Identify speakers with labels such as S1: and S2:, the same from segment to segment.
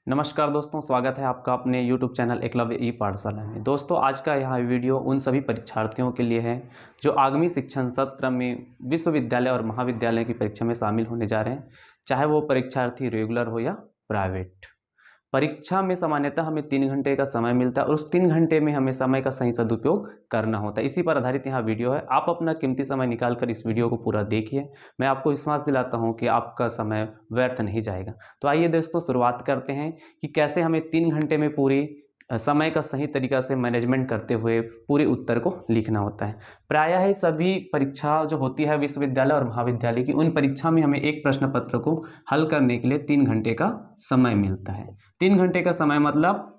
S1: नमस्कार दोस्तों, स्वागत है आपका अपने YouTube चैनल एकलव्य ई पाठशाला में। दोस्तों, आज का यह वीडियो उन सभी परीक्षार्थियों के लिए है जो आगामी शिक्षण सत्र में विश्वविद्यालय और महाविद्यालय की परीक्षा में शामिल होने जा रहे हैं, चाहे वो परीक्षार्थी रेगुलर हो या प्राइवेट। परीक्षा में सामान्यतः हमें 3 घंटे का समय मिलता है और उस 3 घंटे में हमें समय का सही सदुपयोग करना होता है। इसी पर आधारित यहाँ वीडियो है। आप अपना कीमती समय निकाल कर इस वीडियो को पूरा देखिए। मैं आपको विश्वास दिलाता हूँ कि आपका समय व्यर्थ नहीं जाएगा। तो आइए दोस्तों, शुरुआत करते हैं कि कैसे हमें 3 घंटे में पूरी समय का सही तरीका से मैनेजमेंट करते हुए पूरे उत्तर को लिखना होता है। प्रायः ही सभी परीक्षा जो होती है विश्वविद्यालय और महाविद्यालय की, उन परीक्षा में हमें एक प्रश्न पत्र को हल करने के लिए 3 घंटे का समय मिलता है। 3 घंटे का समय मतलब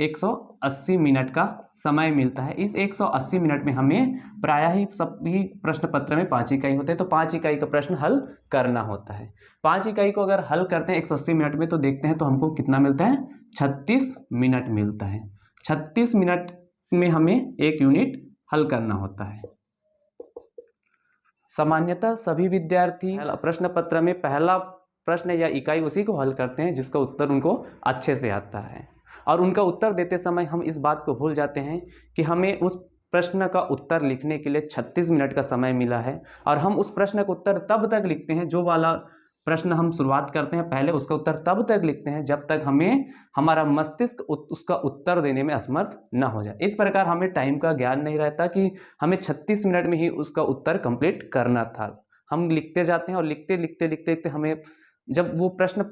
S1: 180 मिनट का समय मिलता है। इस 180 मिनट में हमें प्रायः ही सभी प्रश्न पत्र में 5 इकाई होते हैं, तो 5 इकाई का प्रश्न हल करना होता है। 5 इकाई को अगर हल करते हैं 180 मिनट में, तो देखते हैं तो हमको कितना मिलता है, 36 मिनट मिलता है। 36 मिनट में हमें एक यूनिट हल करना होता है। सामान्यतः सभी विद्यार्थी प्रश्न पत्र में पहला प्रश्न या इकाई उसी को हल करते हैं जिसका उत्तर उनको अच्छे से आता है, और उनका उत्तर देते समय हम इस बात को भूल जाते हैं कि हमें उस प्रश्न का उत्तर लिखने के लिए 36 मिनट का समय मिला है, और हम उस प्रश्न का उत्तर तब तक लिखते हैं, जो वाला प्रश्न हम शुरुआत करते हैं पहले उसका उत्तर तब तक लिखते हैं जब तक हमें हमारा मस्तिष्क उसका उत्तर देने में असमर्थ न हो जाए। इस प्रकार हमें टाइम का ज्ञान नहीं रहता कि हमें 36 मिनट में ही उसका उत्तर कंप्लीट करना था। हम लिखते जाते हैं और लिखते लिखते लिखते लिखते हमें जब वो प्रश्न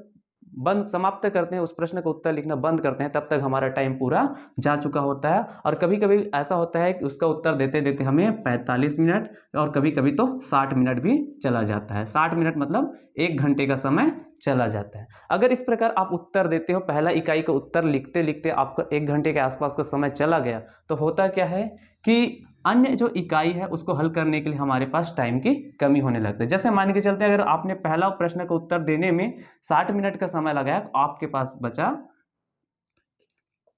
S1: बंद समाप्त करते हैं, उस प्रश्न का उत्तर लिखना बंद करते हैं, तब तक हमारा टाइम पूरा जा चुका होता है। और कभी कभी ऐसा होता है कि उसका उत्तर देते देते हमें 45 मिनट और कभी कभी तो 60 मिनट भी चला जाता है। 60 मिनट मतलब 1 घंटे का समय चला जाता है। अगर इस प्रकार आप उत्तर देते हो, पहला इकाई का उत्तर लिखते लिखते आपका 1 घंटे के आसपास का समय चला गया, तो होता क्या है कि अन्य जो इकाई है उसको हल करने के लिए हमारे पास टाइम की कमी होने लगती है। जैसे मान के चलते हैं, अगर आपने पहला प्रश्न का उत्तर देने में 60 मिनट का समय लगाया, तो आपके पास बचा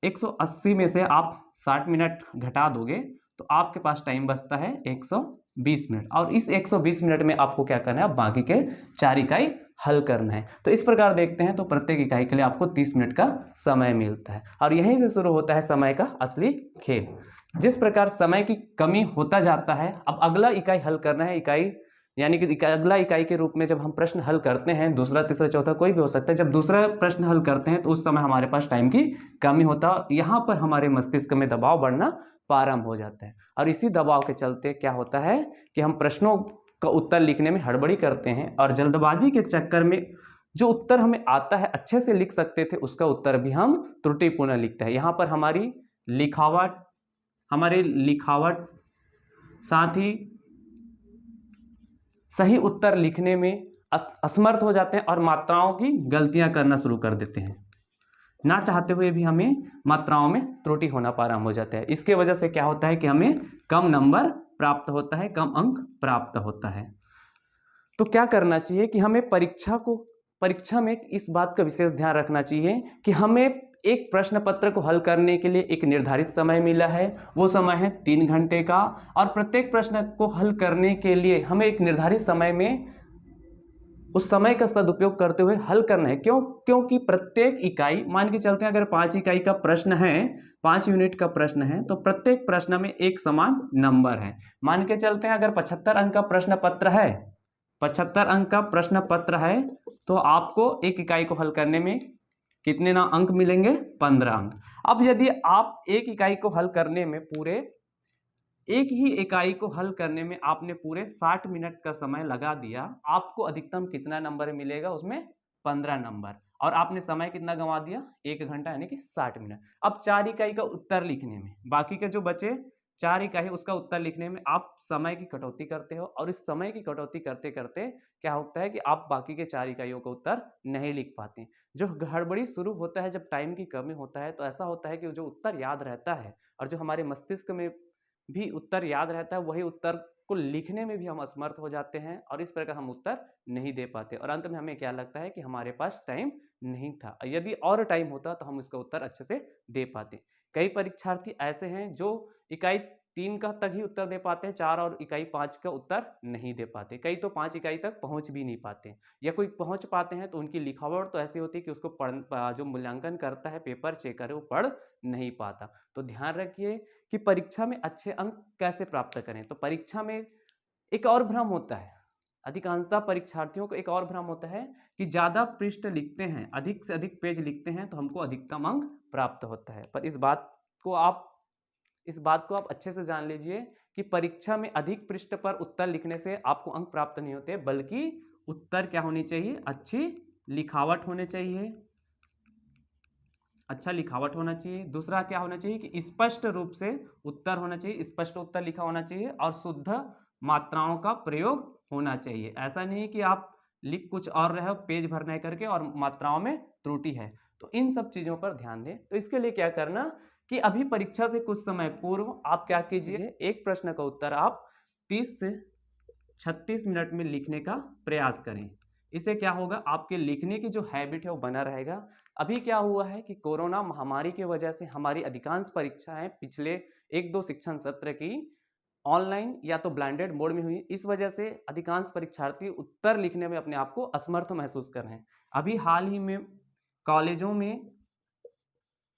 S1: 180 में से आप 60 मिनट घटा दोगे तो आपके पास टाइम बचता है 120 मिनट, और इस 120 मिनट में आपको क्या करना है, बाकी के 4 इकाई हल करना है। तो इस प्रकार देखते हैं तो प्रत्येक इकाई के लिए आपको 30 मिनट का समय मिलता है, और यहीं से शुरू होता है समय का असली खेल। जिस प्रकार समय की कमी होता जाता है, अब अगला इकाई हल करना है। इकाई यानी कि अगला इकाई के रूप में जब हम प्रश्न हल करते हैं, दूसरा तीसरा चौथा कोई भी हो सकता है, जब दूसरा प्रश्न हल करते हैं तो उस समय हमारे पास टाइम की कमी होता है। यहाँ पर हमारे मस्तिष्क में दबाव बढ़ना प्रारंभ हो जाता है, और इसी दबाव के चलते क्या होता है कि हम प्रश्नों का उत्तर लिखने में हड़बड़ी करते हैं, और जल्दबाजी के चक्कर में जो उत्तर हमें आता है, अच्छे से लिख सकते थे, उसका उत्तर भी हम त्रुटिपूर्ण लिखते हैं। यहाँ पर हमारी लिखावट साथ ही सही उत्तर लिखने में असमर्थ हो जाते हैं, और मात्राओं की गलतियां करना शुरू कर देते हैं। ना चाहते हुए भी हमें मात्राओं में त्रुटि होना प्रारंभ हो जाता है। इसके वजह से क्या होता है कि हमें कम नंबर प्राप्त होता है, कम अंक प्राप्त होता है। तो क्या करना चाहिए कि हमें परीक्षा में इस बात का विशेष ध्यान रखना चाहिए कि हमें एक प्रश्न पत्र को हल करने के लिए एक निर्धारित समय मिला है, वो समय है 3 घंटे का, और प्रत्येक प्रश्न को हल करने के लिए हमें एक निर्धारित समय में उस समय का सदुपयोग करते हुए हल करना है। क्योंकि प्रत्येक इकाई, मान के चलते हैं अगर 5 इकाई का प्रश्न है, 5 यूनिट का प्रश्न है, तो प्रत्येक प्रश्न में एक समान नंबर है। मान के चलते हैं अगर 75 अंक का प्रश्न पत्र है, 75 अंक का प्रश्न पत्र है, तो आपको एक इकाई को हल करने में कितने ना अंक मिलेंगे, 15 अंक। अब यदि आप एक इकाई को हल करने में एक ही इकाई को हल करने में आपने पूरे 60 मिनट का समय लगा दिया, आपको अधिकतम कितना नंबर मिलेगा, उसमें 15 नंबर, और आपने समय कितना गंवा दिया, 1 घंटा यानी कि 60 मिनट। अब 4 इकाई का उत्तर लिखने में, बाकी के जो बचे 4 इकाई उसका उत्तर लिखने में आप समय की कटौती करते हो, और इस समय की कटौती करते करते क्या होता है कि आप बाकी के 4 इकाइयों का उत्तर नहीं लिख पाते। जो गड़बड़ी शुरू होता है जब टाइम की कमी होता है, तो ऐसा होता है कि जो उत्तर याद रहता है और जो हमारे मस्तिष्क में भी उत्तर याद रहता है, वही उत्तर को लिखने में भी हम असमर्थ हो जाते हैं, और इस प्रकार हम उत्तर नहीं दे पाते, और अंत में हमें क्या लगता है कि हमारे पास टाइम नहीं था। यदि और टाइम होता तो हम इसका उत्तर अच्छे से दे पाते। कई परीक्षार्थी ऐसे हैं जो इकाई 3 का तक ही उत्तर दे पाते हैं, 4 और इकाई 5 का उत्तर नहीं दे पाते। कई तो 5 इकाई तक पहुंच भी नहीं पाते, या कोई पहुंच पाते हैं तो उनकी लिखावट तो ऐसी होती है कि उसको जो मूल्यांकन करता है, पेपर चेकर है, वो पढ़ नहीं पाता। तो ध्यान रखिए कि परीक्षा में अच्छे अंक कैसे प्राप्त करें। तो परीक्षा में एक और भ्रम होता है, अधिकांशतः परीक्षार्थियों को एक और भ्रम होता है कि ज़्यादा पृष्ठ लिखते हैं, अधिक से अधिक पेज लिखते हैं तो हमको अधिकतम अंक प्राप्त होता है। पर इस बात को आप अच्छे से जान लीजिए कि परीक्षा में अधिक पृष्ठ पर उत्तर लिखने से आपको अंक प्राप्त नहीं होते, बल्कि उत्तर क्या होनी चाहिए, अच्छी लिखावट होनी चाहिए, अच्छा लिखावट होना चाहिए। दूसरा क्या होना चाहिए कि स्पष्ट रूप से उत्तर होना चाहिए, स्पष्ट उत्तर लिखा होना चाहिए, और शुद्ध मात्राओं का प्रयोग होना चाहिए। ऐसा नहीं कि आप लिख कुछ और रहे हो, पेज भरने करके, और मात्राओं में त्रुटि है। तो इन सब चीज़ों पर ध्यान दें। तो इसके लिए क्या करना कि अभी परीक्षा से कुछ समय पूर्व आप क्या कीजिए, एक प्रश्न का उत्तर आप 30 से 36 मिनट में लिखने का प्रयास करें। इससे क्या होगा, आपके लिखने की जो हैबिट है वो बना रहेगा। अभी क्या हुआ है कि कोरोना महामारी की वजह से हमारी अधिकांश परीक्षाएं पिछले 1-2 शिक्षण सत्र की ऑनलाइन या तो ब्लाइंडेड मोड में हुई। इस वजह से अधिकांश परीक्षार्थी उत्तर लिखने में अपने आप को असमर्थ महसूस कर रहे हैं। अभी हाल ही में कॉलेजों में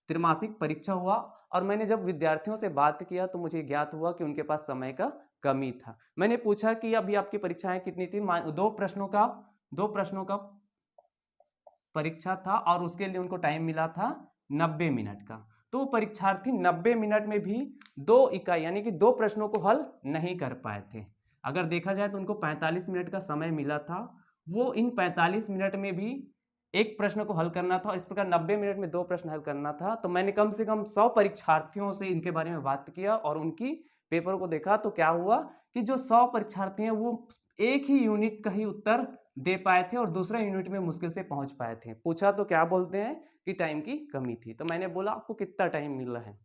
S1: त्रैमासिक परीक्षा हुआ, और मैंने जब विद्यार्थियों से बात किया तो मुझे ज्ञात हुआ कि उनके पास समय का कमी था। मैंने पूछा कि अभी आपकी परीक्षाएं कितनी थी, 2 प्रश्नों का परीक्षा था, और उसके लिए उनको टाइम मिला था 90 मिनट का। तो परीक्षार्थी 90 मिनट में भी 2 इकाई यानी कि 2 प्रश्नों को हल नहीं कर पाए थे। अगर देखा जाए तो उनको 45 मिनट का समय मिला था, वो इन 45 मिनट में भी एक प्रश्न को हल करना था, और इस प्रकार 90 मिनट में 2 प्रश्न हल करना था। तो मैंने कम से कम 100 परीक्षार्थियों से इनके बारे में बात किया और उनकी पेपर को देखा। तो क्या हुआ कि जो 100 परीक्षार्थी हैं वो एक ही यूनिट का ही उत्तर दे पाए थे, और दूसरा यूनिट में मुश्किल से पहुंच पाए थे। पूछा तो क्या बोलते हैं कि टाइम की कमी थी। तो मैंने बोला आपको कितना टाइम मिल रहा है,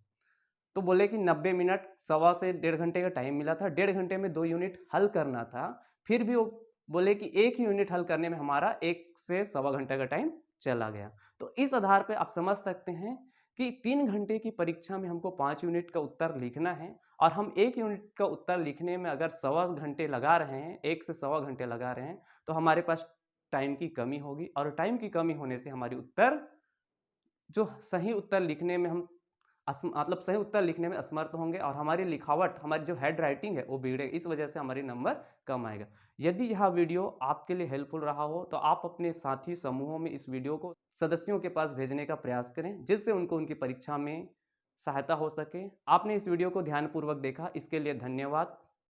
S1: तो बोले कि 90 मिनट, 1.25 से 1.5 घंटे का टाइम मिला था, 1.5 घंटे में 2 यूनिट हल करना था। फिर भी वो बोले कि एक ही यूनिट हल करने में हमारा 1 से 1.25 घंटे का टाइम चला गया। तो इस आधार पे आप समझ सकते हैं कि 3 घंटे की परीक्षा में हमको 5 यूनिट का उत्तर लिखना है, और हम 1 यूनिट का उत्तर लिखने में अगर 1.25 घंटे लगा रहे हैं, 1 से 1.25 घंटे लगा रहे हैं, तो हमारे पास टाइम की कमी होगी, और टाइम की कमी होने से हमारी उत्तर जो सही उत्तर लिखने में हम मतलब सही उत्तर लिखने में असमर्थ होंगे, और हमारी लिखावट, हमारी जो हैंड राइटिंग है वो बिगड़ेगी। इस वजह से हमारे नंबर कम आएगा। यदि यह वीडियो आपके लिए हेल्पफुल रहा हो तो आप अपने साथी समूहों में इस वीडियो को सदस्यों के पास भेजने का प्रयास करें, जिससे उनको उनकी परीक्षा में सहायता हो सके। आपने इस वीडियो को ध्यानपूर्वक देखा, इसके लिए धन्यवाद।